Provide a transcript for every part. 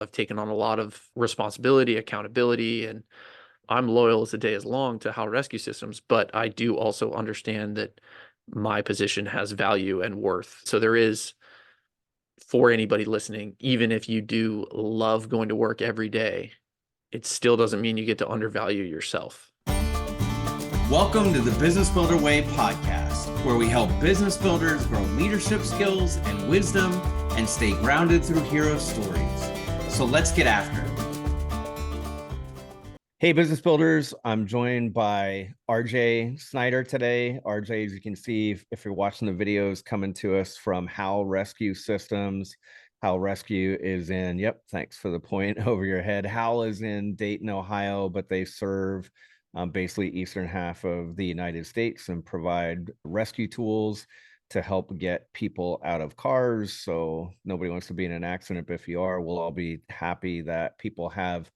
I've taken on a lot of responsibility, accountability, and I'm loyal as the day is long to Howell Rescue Systems, but I do also understand that my position has value and worth. So there is, for anybody listening, even if you do love going to work every day, it still doesn't mean you get to undervalue yourself. Welcome to the Business Builder Way podcast, where we help business builders grow leadership skills and wisdom and stay grounded through hero stories. So let's get after it. Hey, business builders. I'm joined by RJ Snider today. RJ, as you can see, if you're watching the videos, coming to us from Howell Rescue Systems. Howell Rescue is in, thanks for the point over your head. Howell is in Dayton, Ohio, but they serve basically eastern half of the United States and provide rescue tools to help get people out of cars. So nobody wants to be in an accident, but if you are, we'll all be happy that people have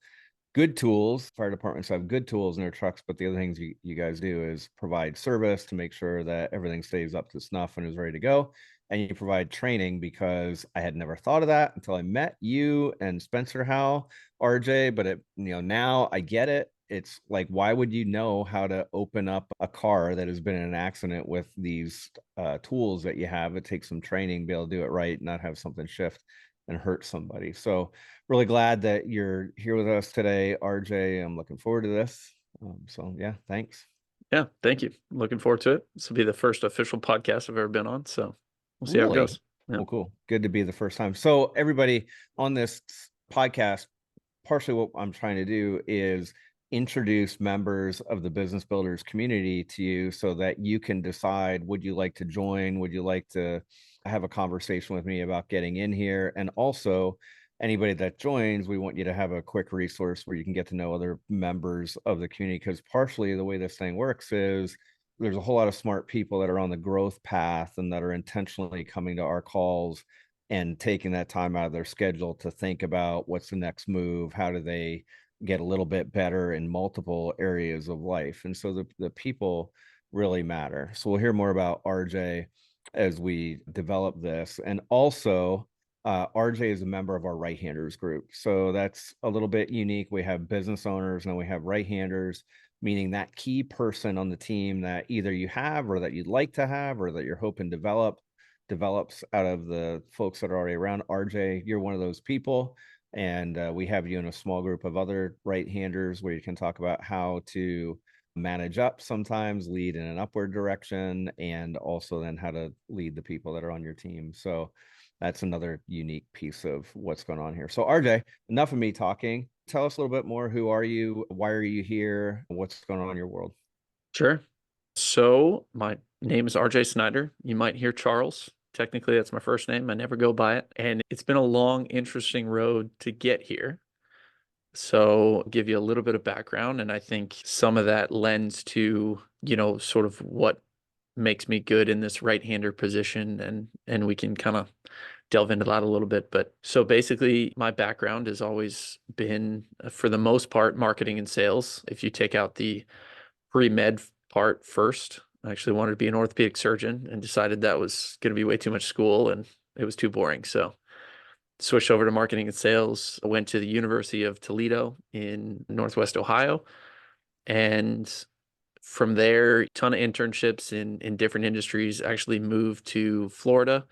good tools. Fire departments have good tools in their trucks, but the other things you guys do is provide service to make sure that everything stays up to snuff and is ready to go. And you provide training, because I had never thought of that until I met you and Spencer Howell, RJ, but now I get it. It's like, why would you know how to open up a car that has been in an accident with these tools that you have? It takes some training to be able to do it right, not have something shift and hurt somebody. So really glad that you're here with us today, RJ. I'm looking forward to this. Thanks. Yeah, thank you. Looking forward to it. This will be the first official podcast I've ever been on, so we'll see how it goes. Yeah. Well, cool. Good to be the first time. So everybody on this podcast, partially what I'm trying to do is introduce members of the Business Builders community to you so that you can decide, would you like to join? Would you like to have a conversation with me about getting in here? And also, anybody that joins, we want you to have a quick resource where you can get to know other members of the community, because partially the way this thing works is there's a whole lot of smart people that are on the growth path and that are intentionally coming to our calls and taking that time out of their schedule to think about what's the next move, how do they get a little bit better in multiple areas of life. And so the people really matter. So we'll hear more about RJ as we develop this. And also, RJ is a member of our right-handers group. So that's a little bit unique. We have business owners and we have right-handers, meaning that key person on the team that either you have or that you'd like to have or that you're hoping develops out of the folks that are already around. RJ, you're one of those people. And we have you in a small group of other right-handers where you can talk about how to manage up sometimes, lead in an upward direction, and also then how to lead the people that are on your team. So that's another unique piece of what's going on here. So RJ, enough of me talking. Tell us a little bit more. Who are you? Why are you here? What's going on in your world? Sure. So my name is RJ Snider. You might hear Charles. Technically, that's my first name. I never go by it. And it's been a long, interesting road to get here. So I'll give you a little bit of background. And I think some of that lends to, sort of what makes me good in this right-hander position. And we can kind of delve into that a little bit. But so basically, my background has always been, for the most part, marketing and sales. If you take out the pre-med part first, I actually wanted to be an orthopedic surgeon and decided that was going to be way too much school and it was too boring. So switched over to marketing and sales. I went to the University of Toledo in Northwest Ohio. And from there, a ton of internships in different industries. Actually moved to Florida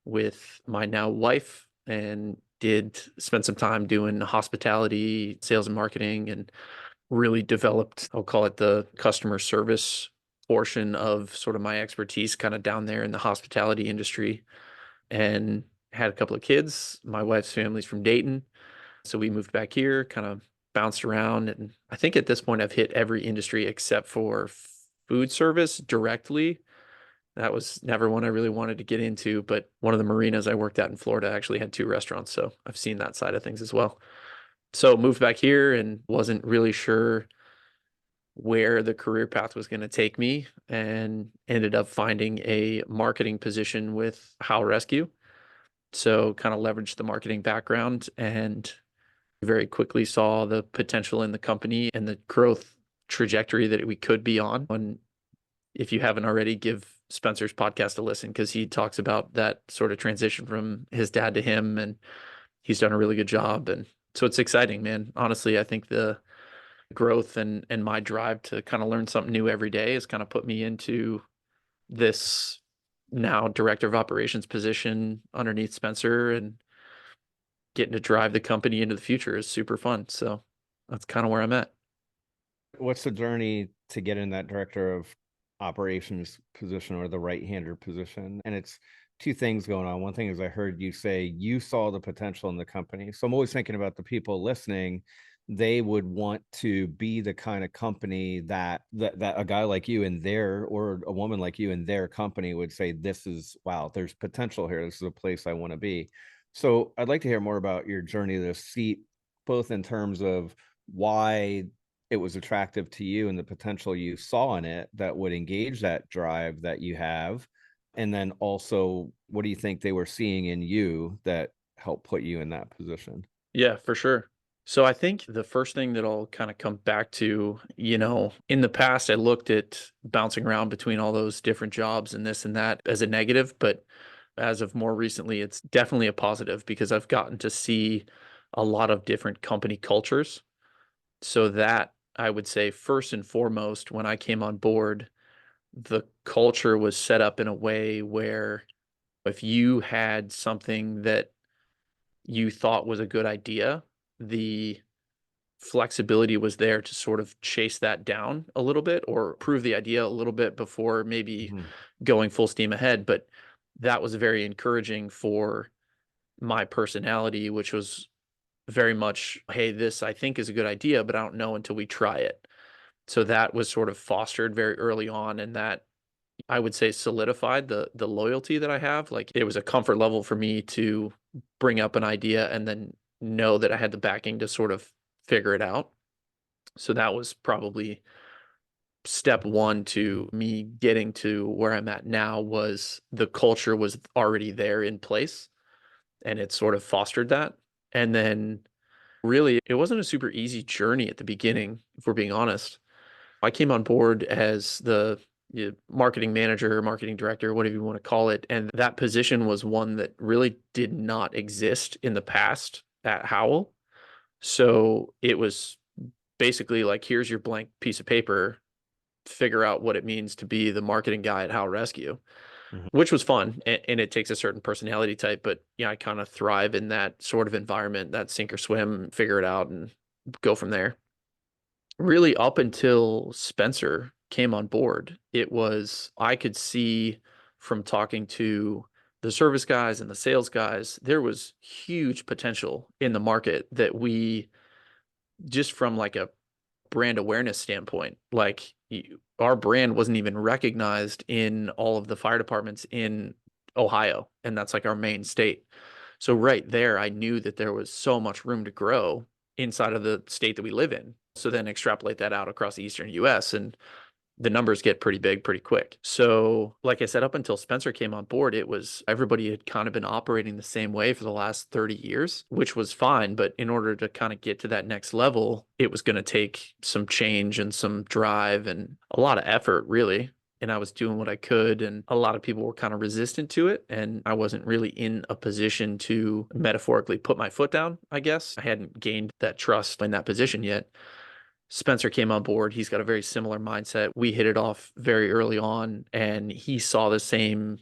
with my now wife and spend some time doing hospitality, sales and marketing, and really developed, I'll call it, the customer service portion of sort of my expertise kind of down there in the hospitality industry, and had a couple of kids. My wife's family's from Dayton. So we moved back here, kind of bounced around. And I think at this point I've hit every industry except for food service directly. That was never one I really wanted to get into, but one of the marinas I worked at in Florida actually had 2 restaurants. So I've seen that side of things as well. So moved back here and wasn't really sure where the career path was going to take me, and ended up finding a marketing position with Howell Rescue. So kind of leveraged the marketing background and very quickly saw the potential in the company and the growth trajectory that we could be on. And if you haven't already, give Spencer's podcast a listen, because he talks about that sort of transition from his dad to him, and he's done a really good job. And So it's exciting, man. Honestly, I think the growth and my drive to kind of learn something new every day has kind of put me into this now director of operations position underneath Spencer, and getting to drive the company into the future is super fun. So that's kind of where I'm at. What's the journey to get in that director of operations position or the right-hander position? And it's two things going on. One thing is I heard you say you saw the potential in the company. So I'm always thinking about the people listening. They would want to be the kind of company that a guy like you in their, or a woman like you in their company would say, this is, wow, there's potential here. This is a place I want to be. So I'd like to hear more about your journey to this seat, both in terms of why it was attractive to you and the potential you saw in it that would engage that drive that you have. And then also, what do you think they were seeing in you that helped put you in that position? Yeah, for sure. So I think the first thing that I'll kind of come back to, in the past, I looked at bouncing around between all those different jobs and this and that as a negative, but as of more recently, it's definitely a positive because I've gotten to see a lot of different company cultures. So that I would say first and foremost, when I came on board, the culture was set up in a way where if you had something that you thought was a good idea, the flexibility was there to sort of chase that down a little bit or prove the idea a little bit before maybe Mhm. going full steam ahead. But that was very encouraging for my personality, which was very much, hey, this I think is a good idea, but I don't know until we try it. So that was sort of fostered very early on, and that I would say solidified the loyalty that I have. Like it was a comfort level for me to bring up an idea and then know that I had the backing to sort of figure it out. So that was probably step one to me getting to where I'm at now, was the culture was already there in place and it sort of fostered that. And then really it wasn't a super easy journey at the beginning, if we're being honest. I came on board as the marketing manager, marketing director, whatever you want to call it. And that position was one that really did not exist in the past at Howell. So it was basically like, here's your blank piece of paper, figure out what it means to be the marketing guy at Howell Rescue, Mhm. which was fun. And it takes a certain personality type. But yeah, I kind of thrive in that sort of environment, that sink or swim, figure it out and go from there. Really up until Spencer came on board, it was, I could see from talking to the service guys and the sales guys, there was huge potential in the market that we, just from like a brand awareness standpoint, like our brand wasn't even recognized in all of the fire departments in Ohio, and that's like our main state. So right there, I knew that there was so much room to grow inside of the state that we live in. So then extrapolate that out across the eastern US, and the numbers get pretty big pretty quick. So, like I said, up until Spencer came on board, it was everybody had kind of been operating the same way for the last 30 years, which was fine. But in order to kind of get to that next level, it was going to take some change and some drive and a lot of effort, really. And I was doing what I could, and a lot of people were kind of resistant to it. And I wasn't really in a position to metaphorically put my foot down, I guess. I hadn't gained that trust in that position yet. Spencer came on board. He's got a very similar mindset. We hit it off very early on, and he saw the same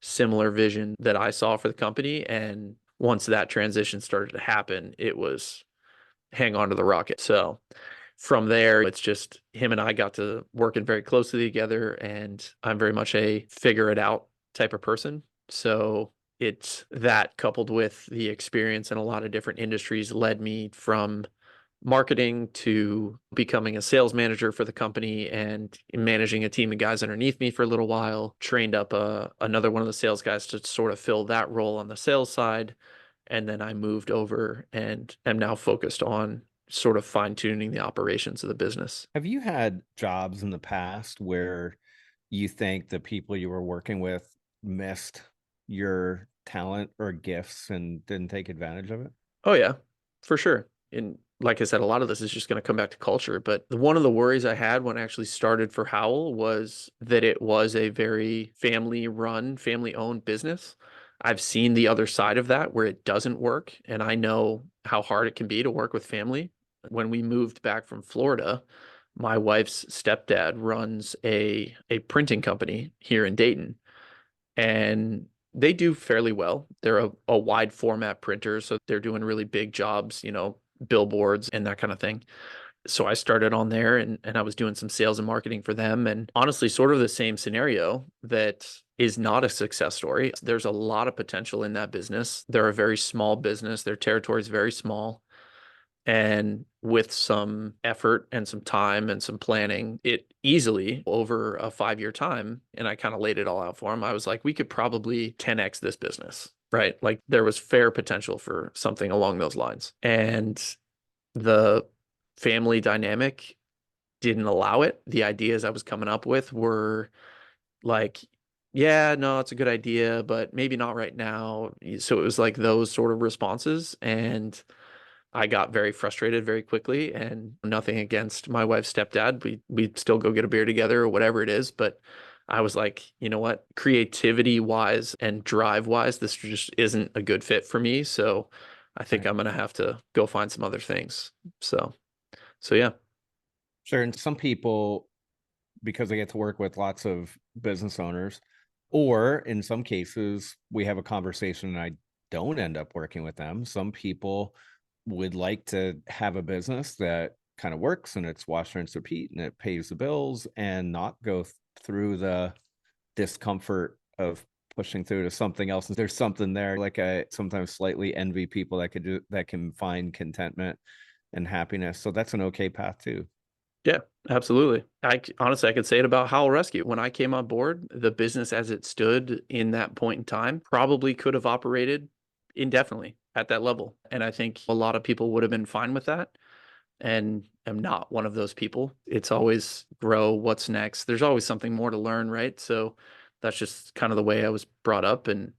similar vision that I saw for the company. And once that transition started to happen, it was hang on to the rocket. So from there, it's just him and I got to working very closely together, and I'm very much a figure it out type of person. So it's that coupled with the experience in a lot of different industries led me from marketing to becoming a sales manager for the company and managing a team of guys underneath me for a little while. Trained up another one of the sales guys to sort of fill that role on the sales side. And then I moved over and am now focused on sort of fine tuning the operations of the business. Have you had jobs in the past where you think the people you were working with missed your talent or gifts and didn't take advantage of it? Oh, yeah, for sure. And like I said, a lot of this is just going to come back to culture. But one of the worries I had when I actually started for Howell was that it was a very family run, family owned business. I've seen the other side of that where it doesn't work, and I know how hard it can be to work with family. When we moved back from Florida, my wife's stepdad runs a printing company here in Dayton, and they do fairly well. They're a wide format printer, so they're doing really big jobs, billboards and that kind of thing. So I started on there, and I was doing some sales and marketing for them. And honestly, sort of the same scenario that is not a success story. There's a lot of potential in that business. They're a very small business, their territory is very small. And with some effort and some time and some planning, it easily over a 5 year time, and I kind of laid it all out for him. I was like, we could probably 10x this business, right? Like there was fair potential for something along those lines. And the family dynamic didn't allow it. The ideas I was coming up with were like, yeah, no, it's a good idea, but maybe not right now. So it was like those sort of responses. And I got very frustrated very quickly, and nothing against my wife's stepdad. We still go get a beer together or whatever it is, but I was like, you know what? Creativity wise and drive wise, this just isn't a good fit for me. So I think Right. I'm gonna have to go find some other things. So yeah. Sure. And some people, because they get to work with lots of business owners, or in some cases, we have a conversation and I don't end up working with them. Some people would like to have a business that kind of works and it's wash, rinse, repeat, and it pays the bills and not go through the discomfort of pushing through to something else. And there's something there. Like I sometimes slightly envy people that could do that, can find contentment and happiness. So that's an okay path too. Yeah, absolutely. Honestly, I could say it about Howell Rescue. When I came on board, the business as it stood in that point in time probably could have operated indefinitely at that level. And I think a lot of people would have been fine with that. And I'm not one of those people. It's always grow, what's next. There's always something more to learn, right? So that's just kind of the way I was brought up. And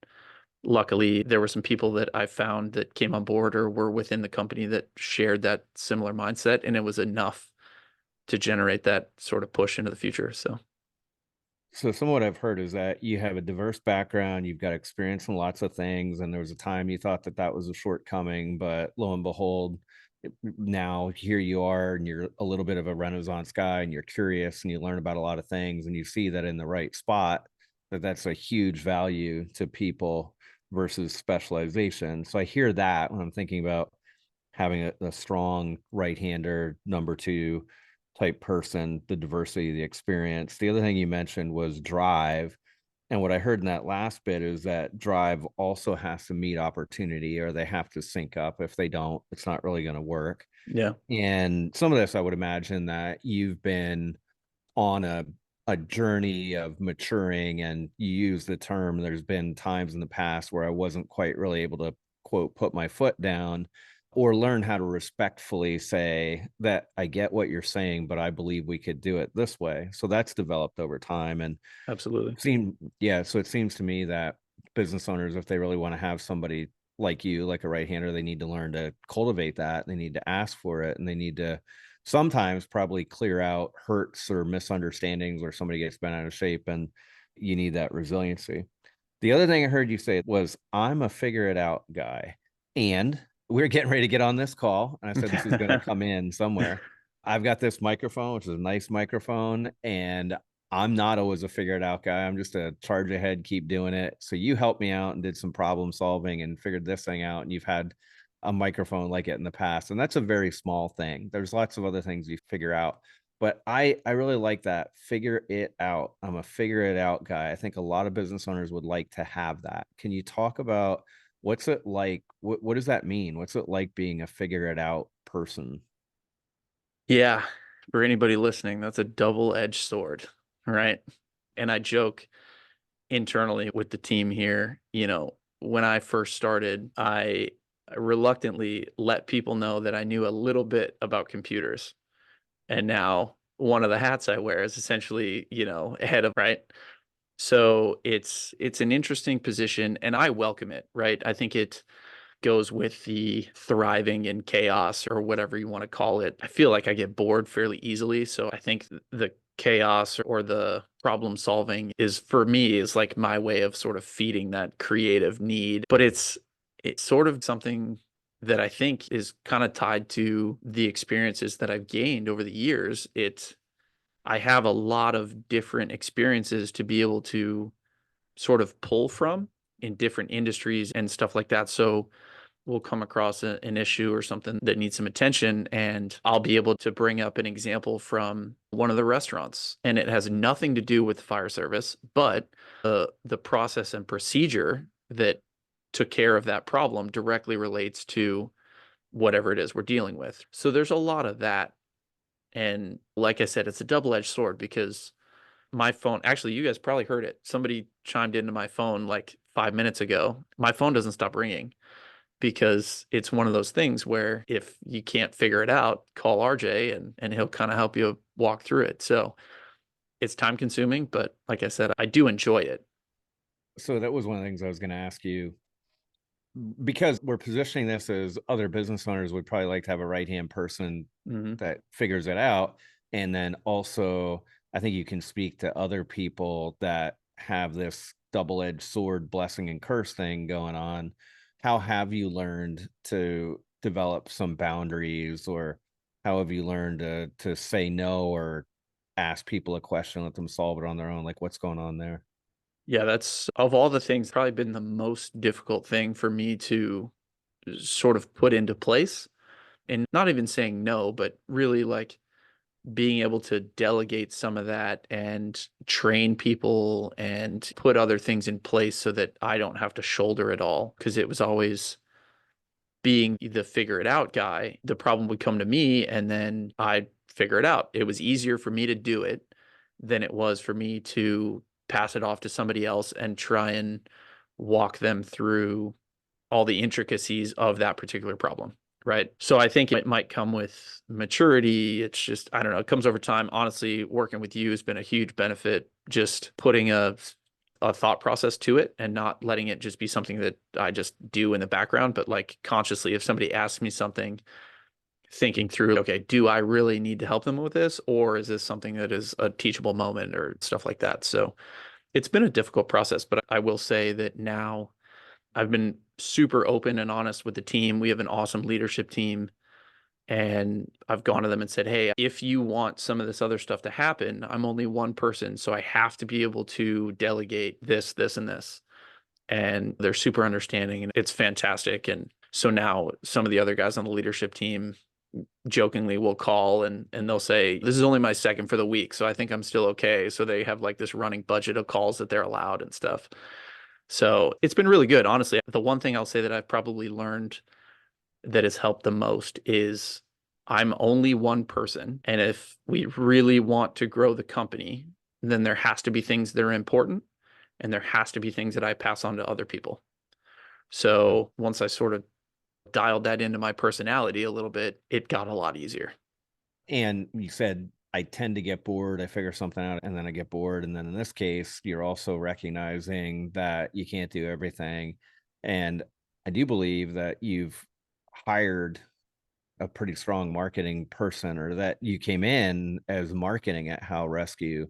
luckily, there were some people that I found that came on board or were within the company that shared that similar mindset. And it was enough to generate that sort of push into the future. So, So some of what I've heard is that you have a diverse background, you've got experience in lots of things, and there was a time you thought that that was a shortcoming, but lo and behold, now here you are, and you're a little bit of a Renaissance guy, and you're curious, and you learn about a lot of things, and you see that in the right spot, that that's a huge value to people versus specialization. So I hear that when I'm thinking about having a strong right-hander number two type person, the diversity, the experience. The other thing you mentioned was drive. And what I heard in that last bit is that drive also has to meet opportunity, or they have to sync up. If they don't, it's not really going to work. yeah, And some of this, I would imagine that you've been on a journey of maturing, and you use the term, there's been times in the past where I wasn't quite really able to quote put my foot down or learn how to respectfully say that I get what you're saying, but I believe we could do it this way. So that's developed over time. And absolutely. yeah, so it seems to me that business owners, if they really want to have somebody like you, like a right-hander, they need to learn to cultivate that. They need to ask for it, and they need to sometimes probably clear out hurts or misunderstandings where somebody gets bent out of shape, and you need that resiliency. The other thing I heard you say was, I'm a figure it out guy. And we're getting ready to get on this call. And I said, this is going to come in somewhere. I've got this microphone, which is a nice microphone. And I'm not always a figure it out guy. I'm just a charge ahead, keep doing it. So you helped me out and did some problem solving and figured this thing out. And you've had a microphone like it in the past. And that's a very small thing. There's lots of other things you figure out, but I really like that. Figure it out. I'm a figure it out guy. I think a lot of business owners would like to have that. Can you talk about what's it like? What does that mean? What's it like being a figure it out person? Yeah, for anybody listening, that's a double-edged sword, right? And I joke internally with the team here, when I first started, I reluctantly let people know that I knew a little bit about computers. And now one of the hats I wear is essentially, head of, right? So it's an interesting position and I welcome it, right? I think it goes with the thriving in chaos or whatever you want to call it. I feel like I get bored fairly easily, so I think the chaos or the problem solving is for me is like my way of sort of feeding that creative need. But it's sort of something that I think is kind of tied to the experiences that I've gained over the years. I have a lot of different experiences to be able to sort of pull from in different industries and stuff like that. So we'll come across an issue or something that needs some attention, and I'll be able to bring up an example from one of the restaurants. And it has nothing to do with fire service, but the process and procedure that took care of that problem directly relates to whatever it is we're dealing with. So there's a lot of that. And like I said, it's a double-edged sword because my phone, actually, you guys probably heard it. Somebody chimed into my phone like 5 minutes ago. My phone doesn't stop ringing because it's one of those things where if you can't figure it out, call RJ and he'll kind of help you walk through it. So it's time consuming, but like I said, I do enjoy it. So that was one of the things I was going to ask you, because we're positioning this as other business owners would probably like to have a right hand person Hmm. that figures it out. And then also, I think you can speak to other people that have this double edged sword, blessing and curse thing going on. How have you learned to develop some boundaries, or how have you learned to say no or ask people a question, let them solve it on their own? Like, what's going on there? Yeah, that's of all the things, probably been the most difficult thing for me to sort of put into place. And not even saying no, but really like being able to delegate some of that and train people and put other things in place so that I don't have to shoulder it all. Because it was always being the figure it out guy. The problem would come to me and then I'd figure it out. It was easier for me to do it than it was for me to pass it off to somebody else and try and walk them through all the intricacies of that particular problem. Right. So I think it might come with maturity. It's just, I don't know, it comes over time. Honestly, working with you has been a huge benefit. Just putting a thought process to it and not letting it just be something that I just do in the background, but like consciously, if somebody asks me something, thinking through, okay, do I really need to help them with this? Or is this something that is a teachable moment or stuff like that? So it's been a difficult process, but I will say that now I've been super open and honest with the team. We have an awesome leadership team. And I've gone to them and said, hey, if you want some of this other stuff to happen, I'm only one person. So I have to be able to delegate this, this, and this. And they're super understanding and it's fantastic. And so now some of the other guys on the leadership team jokingly will call and they'll say, this is only my second for the week. So I think I'm still okay. So they have like this running budget of calls that they're allowed and stuff. So it's been really good. Honestly, the one thing I'll say that I've probably learned that has helped the most is I'm only one person. And if we really want to grow the company, then there has to be things that are important and there has to be things that I pass on to other people. So once I sort of dialed that into my personality a little bit, it got a lot easier. And you said, I tend to get bored. I figure something out and then I get bored. And then in this case, you're also recognizing that you can't do everything. And I do believe that you've hired a pretty strong marketing person, or that you came in as marketing at Howell Rescue,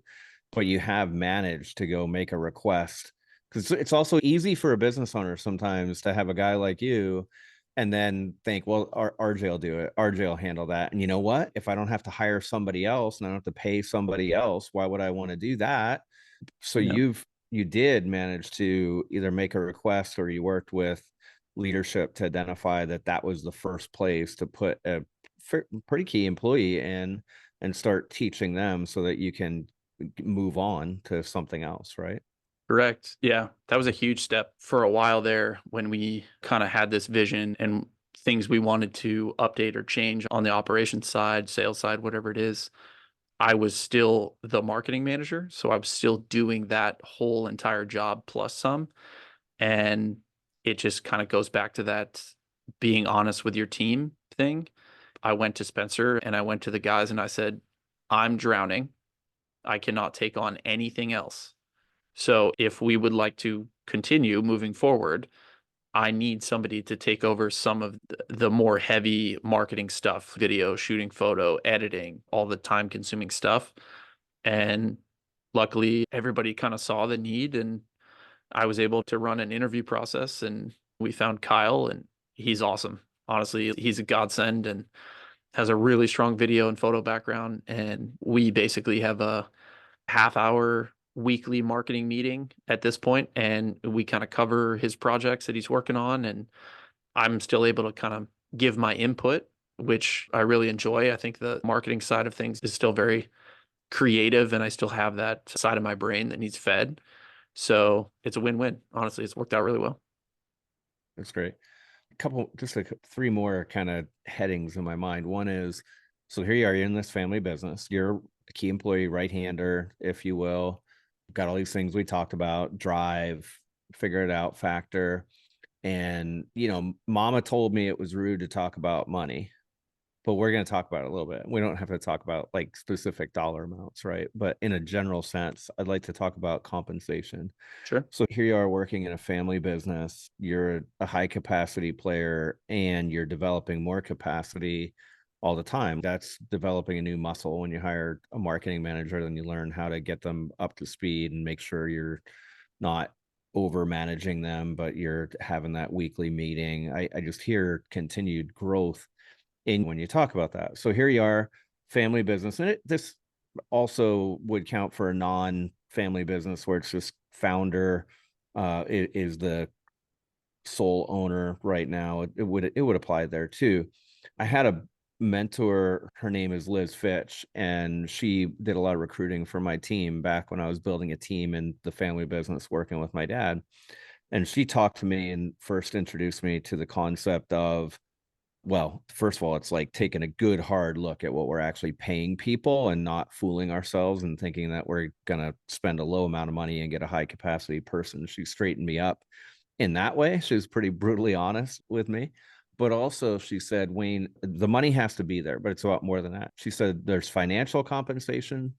but you have managed to go make a request. Because it's also easy for a business owner sometimes to have a guy like you and then think, well, RJ will do it. RJ will handle that. And you know what? If I don't have to hire somebody else and I don't have to pay somebody else, why would I want to do that? So Yeah. you did manage to either make a request or you worked with leadership to identify that that was the first place to put a pretty key employee in and start teaching them so that you can move on to something else, right? Correct. Yeah. That was a huge step for a while there when we kind of had this vision and things we wanted to update or change on the operations side, sales side, whatever it is. I was still the marketing manager. So I was still doing that whole entire job plus some. And it just kind of goes back to that being honest with your team thing. I went to Spencer and I went to the guys and I said, I'm drowning. I cannot take on anything else. So if we would like to continue moving forward, I need somebody to take over some of the more heavy marketing stuff, video, shooting photo, editing, all the time consuming stuff. And luckily, everybody kind of saw the need, and I was able to run an interview process, and we found Kyle, and he's awesome. Honestly, he's a godsend and has a really strong video and photo background. And we basically have a half-hour weekly marketing meeting at this point, and we kind of cover his projects that he's working on, and I'm still able to kind of give my input, which I really enjoy. I think the marketing side of things is still very creative, and I still have that side of my brain that needs fed. So it's a win-win. Honestly, it's worked out really well. That's great. Just three more kind of headings in my mind. One is, so here you are, you're in this family business. You're a key employee, right hander, if you will. Got all these things we talked about: drive, figure it out factor. And, mama told me it was rude to talk about money, but we're going to talk about it a little bit. We don't have to talk about like specific dollar amounts, right? But in a general sense, I'd like to talk about compensation. Sure. So here you are working in a family business, you're a high capacity player, and you're developing more capacity all the time. That's developing a new muscle. When you hire a marketing manager, then you learn how to get them up to speed and make sure you're not over managing them, but you're having that weekly meeting. I just hear continued growth in when you talk about that. So here you are, family business, and this also would count for a non-family business where it's just founder is the sole owner right now. It would apply there too. I had a mentor, her name is Liz Fitch, and she did a lot of recruiting for my team back when I was building a team in the family business working with my dad. And she talked to me and first introduced me to the concept of, well, first of all, it's like taking a good hard look at what we're actually paying people and not fooling ourselves and thinking that we're going to spend a low amount of money and get a high capacity person. She straightened me up in that way. She was pretty brutally honest with me. But also, she said, Wayne, the money has to be there, but it's a lot more than that. She said there's financial compensation,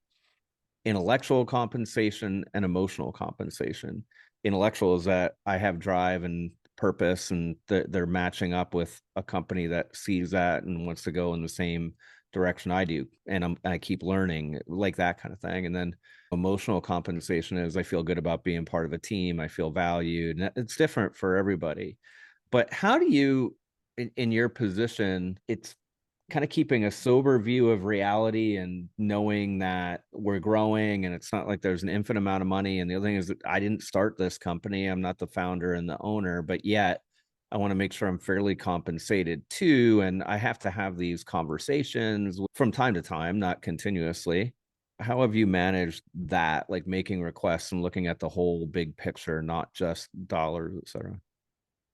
intellectual compensation, and emotional compensation. Intellectual is that I have drive and purpose, and they're matching up with a company that sees that and wants to go in the same direction I do, and I keep learning, like that kind of thing. And then emotional compensation is I feel good about being part of a team, I feel valued, and it's different for everybody. But how do you, in your position, it's kind of keeping a sober view of reality and knowing that we're growing and it's not like there's an infinite amount of money. And the other thing is that I didn't start this company. I'm not the founder and the owner, but yet I want to make sure I'm fairly compensated too. And I have to have these conversations from time to time, not continuously. How have you managed that, like making requests and looking at the whole big picture, not just dollars, et cetera?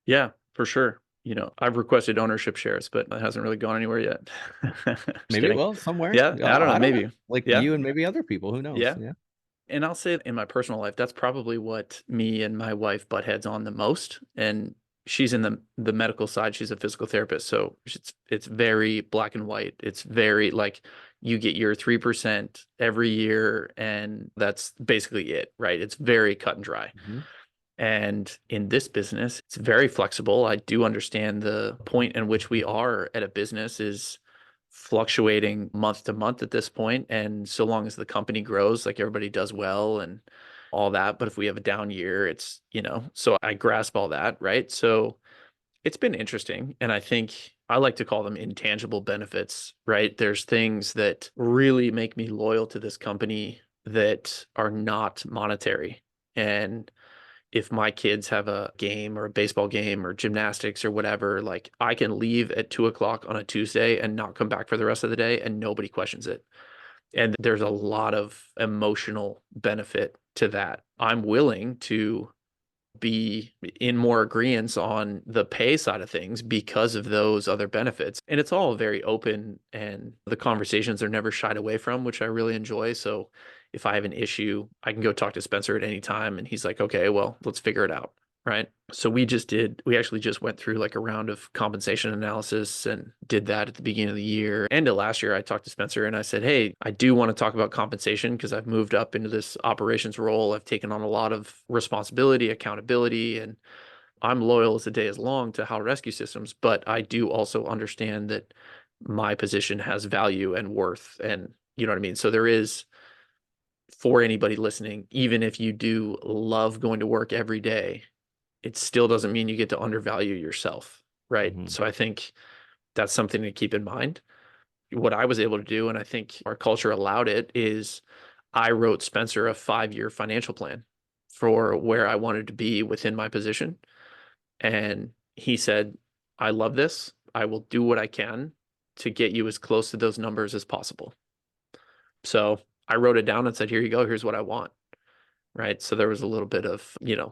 Yeah, for sure. I've requested ownership shares, but it hasn't really gone anywhere yet. Just Maybe it kidding. will somewhere. Yeah, I don't know. I don't know. Maybe. Like Yeah. you and maybe other people, who knows? Yeah. Yeah. And I'll say in my personal life, that's probably what me and my wife butt heads on the most. And she's in the medical side. She's a physical therapist, so it's very black and white. It's very like you get your 3% every year, and that's basically it, right? It's very cut and dry. Mhm. And in this business, it's very flexible. I do understand the point in which we are at a business is fluctuating month to month at this point. And so long as the company grows, like everybody does well and all that. But if we have a down year, so I grasp all that, right? So it's been interesting. And I think I like to call them intangible benefits, right? There's things that really make me loyal to this company that are not monetary. And if my kids have a game or a baseball game or gymnastics or whatever, like I can leave at 2 o'clock on a Tuesday and not come back for the rest of the day and nobody questions it. And there's a lot of emotional benefit to that. I'm willing to be in more agreement on the pay side of things because of those other benefits. And it's all very open and the conversations are never shied away from, which I really enjoy. So if I have an issue, I can go talk to Spencer at any time and he's like, okay, well, let's figure it out. Right. So we actually just went through like a round of compensation analysis and did that at the beginning of the year. And last year, I talked to Spencer and I said, hey, I do want to talk about compensation because I've moved up into this operations role. I've taken on a lot of responsibility, accountability, and I'm loyal as the day is long to Howell Rescue Systems. But I do also understand that my position has value and worth. And you know what I mean? So there is for anybody listening, even if you do love going to work every day, it still doesn't mean you get to undervalue yourself, right? Mhm. So I think that's something to keep in mind. What I was able to do, and I think our culture allowed it, is I wrote Spencer a 5-year financial plan for where I wanted to be within my position. And he said, I love this. I will do what I can to get you as close to those numbers as possible. So I wrote it down and said, here you go. Here's what I want. Right. So there was a little bit of, Yeah.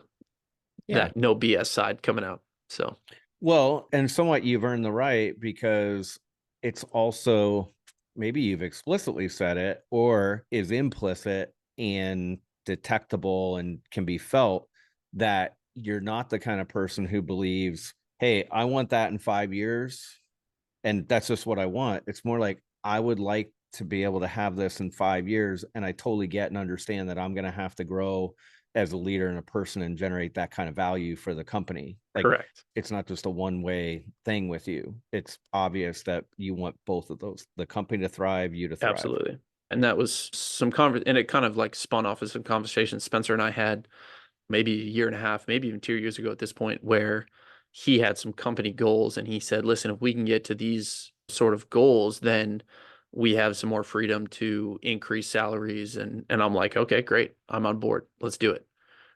that no BS side coming out. So Well, and somewhat you've earned the right because it's also maybe you've explicitly said it or is implicit and detectable and can be felt that you're not the kind of person who believes, hey, I want that in 5 years and that's just what I want. It's more like I would like to be able to have this in 5 years, and I totally get and understand that I'm going to have to grow as a leader and a person and generate that kind of value for the company. Like correct. it's not just a one-way thing with you. It's obvious that you want both of those, the company to thrive, you to thrive. Absolutely. And that was and it kind of like spun off of some conversations Spencer and I had maybe a year and a half, maybe even 2 years ago at this point, where he had some company goals and he said, listen, if we can get to these sort of goals, then we have some more freedom to increase salaries. And I'm like, okay, great. I'm on board. Let's do it.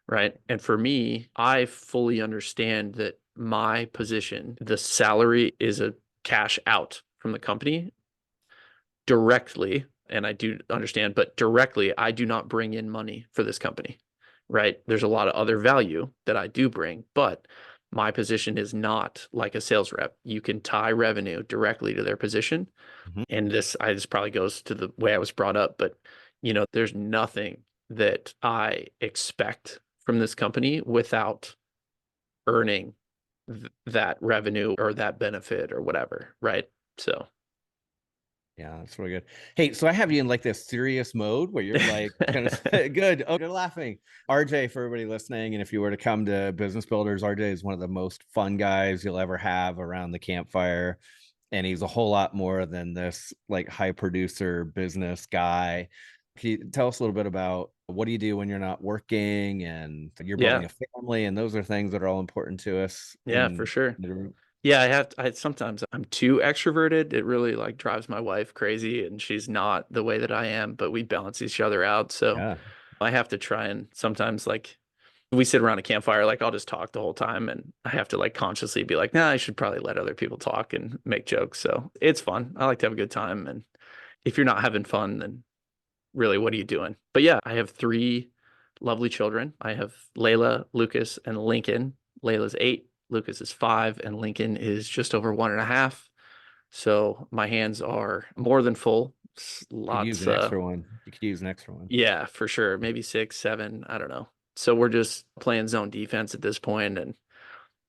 Right. And for me, I fully understand that my position, the salary is a cash out from the company directly. And I do understand, but directly, I do not bring in money for this company. Right. There's a lot of other value that I do bring, but my position is not like a sales rep. You can tie revenue directly to their position. Mhm. And this probably goes to the way I was brought up, but there's nothing that I expect from this company without earning that revenue or that benefit or whatever, right? So, Yeah, that's really good. Hey, so I have you in like this serious mode where you're like kind of good. Oh, you're laughing. RJ, for everybody listening, and if you were to come to Business Builders, RJ is one of the most fun guys you'll ever have around the campfire. And he's a whole lot more than this like high producer business guy. Can you tell us a little bit about what do you do when you're not working and you're building yeah, a family? And those are things that are all important to us yeah, for in sure. the Yeah, I sometimes I'm too extroverted. It really like drives my wife crazy and she's not the way that I am, but we balance each other out. So yeah. I have to try and sometimes like we sit around a campfire, like I'll just talk the whole time and I have to like consciously be like, nah, I should probably let other people talk and make jokes. So it's fun. I like to have a good time. And if you're not having fun, then really, what are you doing? But yeah, I have three lovely children. I have Layla, Lucas, and Lincoln. Layla's 8, Lucas is 5, and Lincoln is just over 1.5. So my hands are more than full. Could use Lots, an extra one. You could use an extra one. yeah, for sure. Maybe 6, 7. I don't know. So we're just playing zone defense at this point, and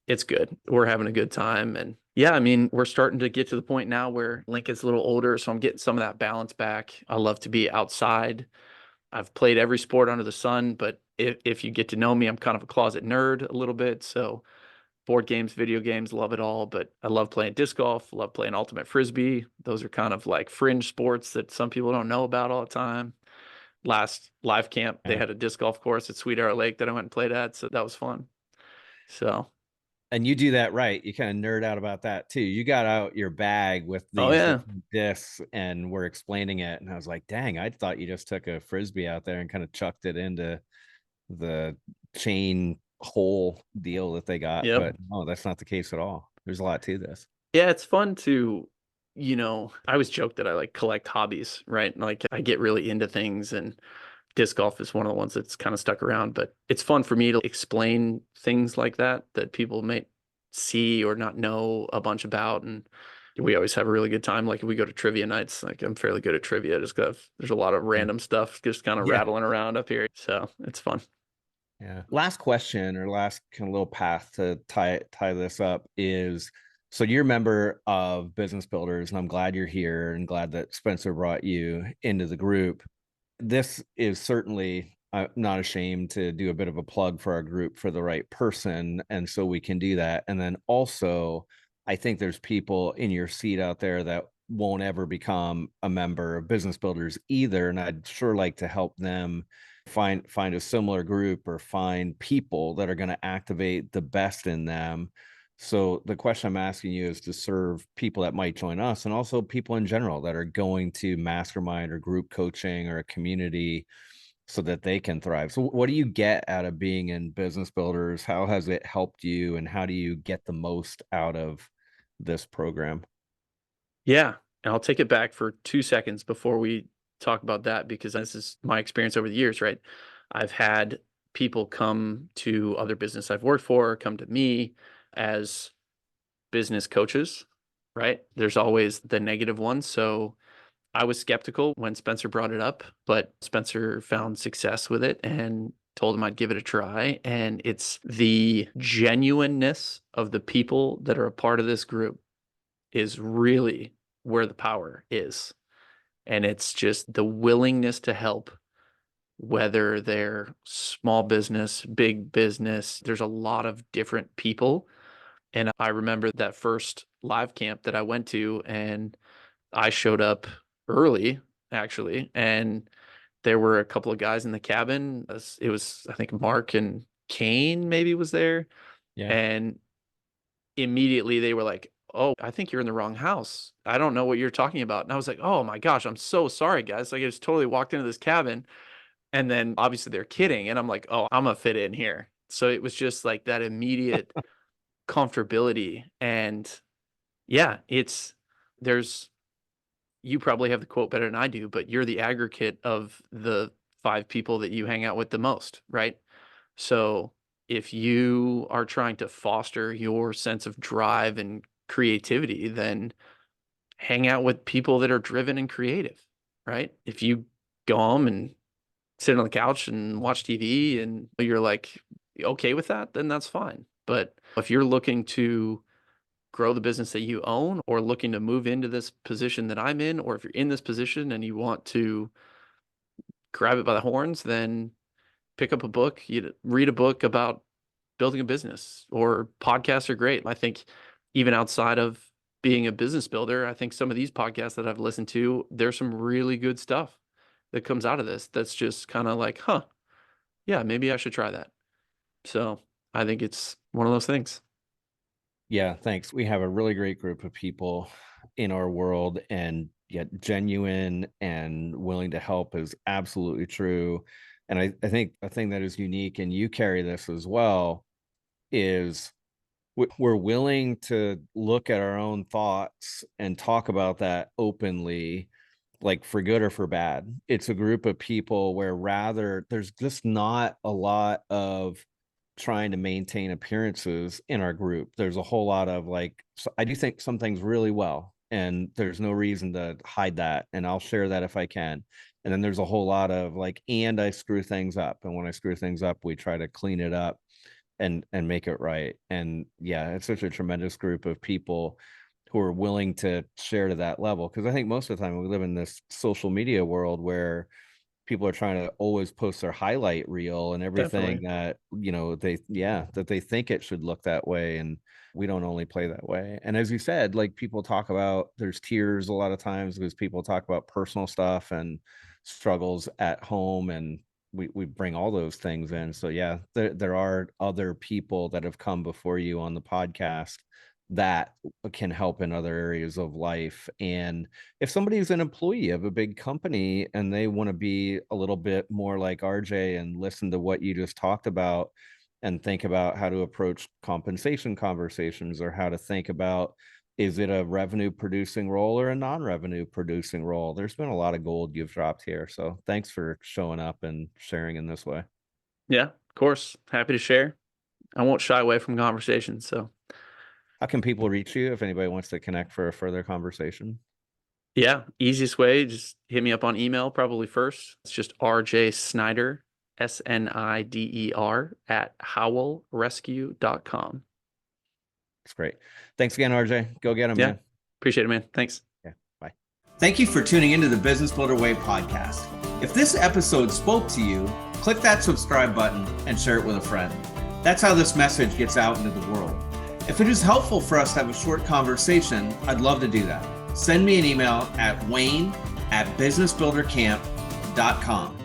it's good. We're having a good time. And yeah, I mean, we're starting to get to the point now where Lincoln's a little older, so I'm getting some of that balance back. I love to be outside. I've played every sport under the sun, but if you get to know me, I'm kind of a closet nerd a little bit. So board games, video games, love it all. But I love playing disc golf, love playing ultimate frisbee. Those are kind of like fringe sports that some people don't know about all the time. Last live camp, they Yeah. had a disc golf course at Sweet Arrow Lake that I went and played at, so that was fun. So, And you do that right. You kind of nerd out about that too. You got out your bag with oh these yeah, different discs and were explaining it. And I was like, dang, I thought you just took a frisbee out there and kind of chucked it into the chain hole deal that they got. yep. But no, that's not the case at all. There's a lot to this. Yeah, it's fun to, I always joke that I like collect hobbies, right? Like I get really into things and disc golf is one of the ones that's kind of stuck around, but it's fun for me to explain things like that people may see or not know a bunch about. And we always have a really good time. Like if we go to trivia nights, like I'm fairly good at trivia, just because there's a lot of Yeah. random stuff just kind of Yeah. rattling around up here. So it's fun. Yeah. Last question or last kind of little path to tie this up is so you're a member of Business Builders, and I'm glad you're here and glad that Spencer brought you into the group. This is certainly I'm not ashamed to do a bit of a plug for our group for the right person. And so we can do that. And then also, I think there's people in your seat out there that won't ever become a member of Business Builders either. And I'd sure like to help them find a similar group or find people that are going to activate the best in them. So the question I'm asking you is to serve people that might join us, and also people in general that are going to mastermind or group coaching or a community, so that they can thrive. So what do you get out of being in Business Builders? How has it helped you, and how do you get the most out of this program? Yeah. And I'll take it back for 2 seconds before we talk about that, because this is my experience over the years, right? I've had people come to other business I've worked for, come to me as business coaches, right? There's always the negative ones. So I was skeptical when Spencer brought it up, but Spencer found success with it and told him I'd give it a try. And it's the genuineness of the people that are a part of this group is really where the power is. And it's just the willingness to help, whether they're small business, big business. There's a lot of different people. And I remember that first live camp that I went to, and I showed up early, actually, and there were a couple of guys in the cabin. It was, I think, Mark and Kane maybe was there. Yeah. And immediately they were like, "Oh, I think you're in the wrong house. I don't know what you're talking about." And I was like, "Oh my gosh, I'm so sorry, guys." Like, I just totally walked into this cabin, and then obviously they're kidding. And I'm like, "Oh, I'm gonna fit in here." So it was just like that immediate comfortability. And yeah, there's, you probably have the quote better than I do, but you're the aggregate of the 5 people that you hang out with the most, right? So if you are trying to foster your sense of drive and creativity, then hang out with people that are driven and creative, right? If you go home and sit on the couch and watch TV and you're like okay with that, then that's fine. But if you're looking to grow the business that you own, or looking to move into this position that I'm in, or if you're in this position and you want to grab it by the horns, then pick up a book, you read a book about building a business, or podcasts are great. I think even outside of being a business builder, I think some of these podcasts that I've listened to, there's some really good stuff that comes out of this that's just kind of like, huh, yeah, maybe I should try that. So I think it's one of those things. Yeah, thanks. We have a really great group of people in our world, and yet genuine and willing to help is absolutely true. And I think a thing that is unique, and you carry this as well, is we're willing to look at our own thoughts and talk about that openly, like for good or for bad. It's a group of people where rather there's just not a lot of trying to maintain appearances in our group. There's a whole lot of like, I do think some things really well, and there's no reason to hide that. And I'll share that if I can. And then there's a whole lot of like, and I screw things up. And when I screw things up, we try to clean it up and make it right. And yeah, it's such a tremendous group of people who are willing to share to that level. Because I think most of the time we live in this social media world where people are trying to always post their highlight reel and everything Definitely. that, that they think it should look that way. And we don't only play that way. And as you said, like people talk about, there's tears a lot of times because people talk about personal stuff and struggles at home, and we bring all those things in. So yeah, there are other people that have come before you on the podcast that can help in other areas of life. And if somebody's an employee of a big company and they want to be a little bit more like RJ and listen to what you just talked about and think about how to approach compensation conversations, or how to think about, is it a revenue producing role or a non-revenue producing role? There's been a lot of gold you've dropped here. So thanks for showing up and sharing in this way. Yeah, of course. Happy to share. I won't shy away from conversations. So How can people reach you if anybody wants to connect for a further conversation? yeah, easiest way, just hit me up on email probably first. It's just RJ Snider, SNIDER at howellrescue.com. It's great. Thanks again, RJ. Go get them, Yeah, man. appreciate it, man. Thanks. Yeah. Bye. Thank you for tuning into the Business Builder Way podcast. If this episode spoke to you, click that subscribe button and share it with a friend. That's how this message gets out into the world. If it is helpful for us to have a short conversation, I'd love to do that. send me an email at wayne@businessbuildercamp.com.